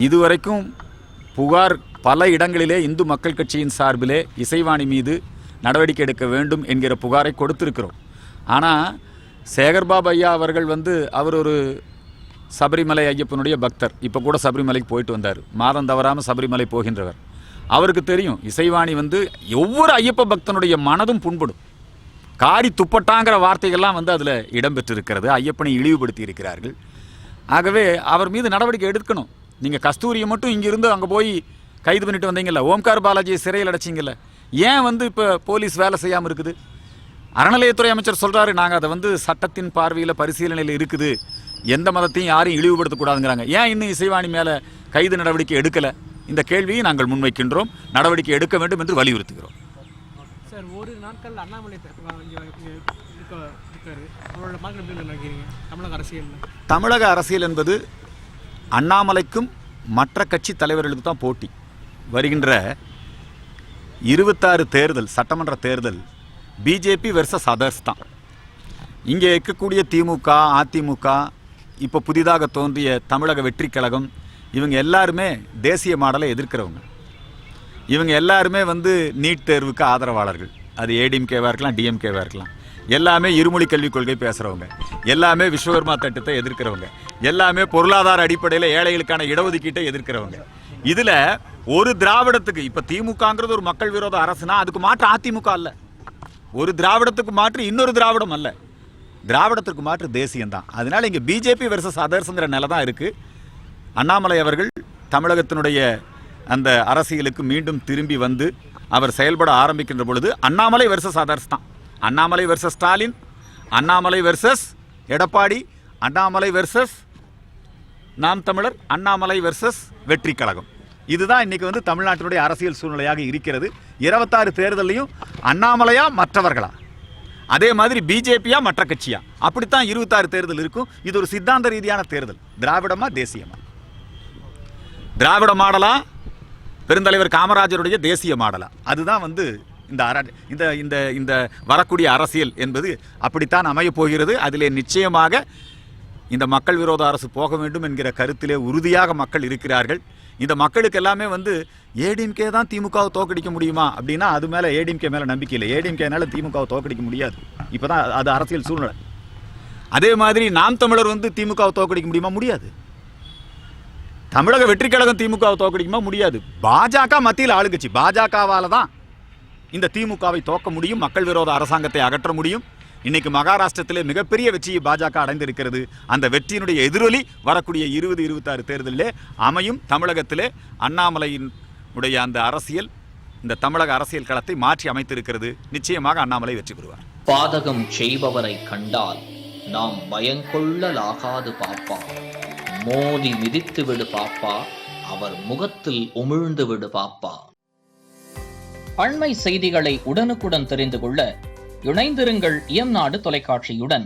இதுவரைக்கும் புகார் பல இடங்களிலே இந்து மக்கள் கட்சியின் சார்பிலே இசைவாணி மீது நடவடிக்கை எடுக்க வேண்டும் என்கிற புகாரை கொடுத்திருக்கிறோம். ஆனால் சேகர்பாபு ஐயா அவர்கள் அவர் ஒரு சபரிமலை ஐயப்பனுடைய பக்தர். இப்போ கூட சபரிமலைக்கு போயிட்டு வந்தார். மாதம் தவறாமல் சபரிமலை போகின்றவர். அவருக்கு தெரியும் இசைவாணி ஒவ்வொரு ஐயப்ப பக்தனுடைய மனதும் புண்படும். காரி துப்பட்டாங்கிற வார்த்தைகள்லாம் அதில் இடம்பெற்றிருக்கிறது. ஐயப்பனை இழிவுபடுத்தி இருக்கிறார்கள். ஆகவே அவர் மீது நடவடிக்கை எடுக்கணும். நீங்கள் கஸ்தூரியை மட்டும் இங்கிருந்து அங்கே போய் கைது பண்ணிட்டு வந்தீங்கல்ல, ஓம்கார் பாலாஜியை சிறையில் அடைச்சிங்கல்ல, ஏன் இப்போ போலீஸ் வேலை செய்யாமல் இருக்குது? அறநிலையத்துறை அமைச்சர் சொல்கிறாரு, நாங்கள் அதை சட்டத்தின் பார்வையில் பரிசீலனையில் இருக்குது, எந்த மதத்தையும் யாரையும் இழிவுபடுத்தக்கூடாதுங்கிறாங்க. ஏன் இன்னும் இசைவாணி மேலே கைது நடவடிக்கை எடுக்கலை? இந்த கேள்வியை நாங்கள் முன்வைக்கின்றோம். நடவடிக்கை எடுக்க வேண்டும் என்று வலியுறுத்துகிறோம். சார், ஒரு நாட்கள் அண்ணாமலை தமிழக அரசியல் என்பது அண்ணாமலைக்கும் மற்ற கட்சி தலைவர்களுக்கு தான் போட்டி. வருகின்ற 26 தேர்தல், சட்டமன்ற தேர்தல் பிஜேபி வெர்சஸ் அதர்ஸ் தான். இங்கே இருக்கக்கூடிய திமுக, அதிமுக, இப்போ புதிதாக தோன்றிய தமிழக வெற்றி கழகம், இவங்க எல்லாருமே தேசிய மாடலை எதிர்க்கிறவங்க. இவங்க எல்லாருமே நீட் தேர்வுக்கு ஆதரவாளர்கள். அது ஏடிஎம்கேவாக இருக்கலாம், டிஎம்கேவாக இருக்கலாம். எல்லாமே இருமொழி கல்விக் கொள்கை பேசுகிறவங்க, எல்லாமே விஸ்வகர்மா திட்டத்தை எதிர்க்கிறவங்க, எல்லாமே பொருளாதார அடிப்படையில் ஏழைகளுக்கான இடஒதுக்கீட்டை எதிர்க்கிறவங்க. இதில் ஒரு திராவிடத்துக்கு, இப்போ திமுகங்கிறது ஒரு மக்கள் விரோத அரசுனா அதுக்கு மாற்று அதிமுக அல்ல. ஒரு திராவிடத்துக்கு மாற்று இன்னொரு திராவிடம் அல்ல. திராவிடத்துக்கு மாற்று தேசியம்தான். அதனால் இங்கே பிஜேபி வெர்சஸ் அதர்ஸுங்கிற நிலை தான் இருக்குது. அண்ணாமலை அவர்கள் தமிழகத்தினுடைய அந்த அரசியலுக்கு மீண்டும் திரும்பி அவர் செயல்பட ஆரம்பிக்கின்ற பொழுது அண்ணாமலை வெர்சஸ் அதர்ஸ் தான். Annamalai versus Stalin, Annamalai versus Edappadi, Annamalai versus நாம் தமிழர், அண்ணாமலை வெர்சஸ் வெற்றி கழகம். இதுதான் இன்றைக்கி தமிழ்நாட்டினுடைய அரசியல் சூழ்நிலையாக இருக்கிறது. 26 தேர்தலையும் அண்ணாமலையா மற்றவர்களா, அதே மாதிரி பிஜேபியா மற்ற கட்சியா, அப்படித்தான் 26 தேர்தல் இருக்கும். இது ஒரு சித்தாந்த ரீதியான தேர்தல். திராவிடமா தேசியமா? திராவிட மாடலா, பெருந்தலைவர் காமராஜருடைய தேசிய மாடலா? அதுதான் இந்த வரக்கூடிய அரசியல் என்பது அப்படித்தான் அமைய போகிறது. அதிலே நிச்சயமாக இந்த மக்கள் விரோத அரசு போக வேண்டும் என்கிற கருத்திலே உறுதியாக மக்கள் இருக்கிறார்கள். இந்த மக்களுக்கு எல்லாமே ஏடிஎம்கே தான் திமுகவை தோக்கடிக்க முடியுமா அப்படின்னா அது மேலே ஏடிஎம்கே மேலே நம்பிக்கை இல்லை. ஏடிஎம்கேனால திமுகவை தோக்கடிக்க முடியாது. இப்போ தான் அது அரசியல் சூழ்நிலை. அதே மாதிரி நாம் தமிழர் திமுகவை தோக்கடிக்க முடியுமா? முடியாது. தமிழக வெற்றி கழகம் திமுகவை தோக்கடிக்குமா? முடியாது. பாஜக மத்தியில் ஆளுங்கட்சி. பாஜகவால் தான் இந்த திமுகவை தோக்க முடியும், மக்கள் விரோத அரசாங்கத்தை அகற்ற முடியும். இன்னைக்கு மகாராஷ்டிரத்திலே மிகப்பெரிய வெற்றியை பாஜக அடைந்திருக்கிறது. அந்த வெற்றியினுடைய எதிரொலி வரக்கூடிய 2026 தேர்தலிலே அமையும். தமிழகத்திலே அண்ணாமலையினுடைய அந்த அரசியல் இந்த தமிழக அரசியல் களத்தை மாற்றி அமைத்திருக்கிறது. நிச்சயமாக அண்ணாமலை வெற்றி பெறுவார். பாதகம் செய்பவரை கண்டால் நாம் பயங்கொள்ளலாகாது பாப்பா, மோதி மிதித்து விடு பாப்பா, அவர் முகத்தில் உமிழ்ந்து விடு பாப்பா. அண்மை செய்திகளை உடனுக்குடன் தெரிந்து கொள்ள இணைந்திருங்கள் இயம்நாடு தொலைக்காட்சியுடன்.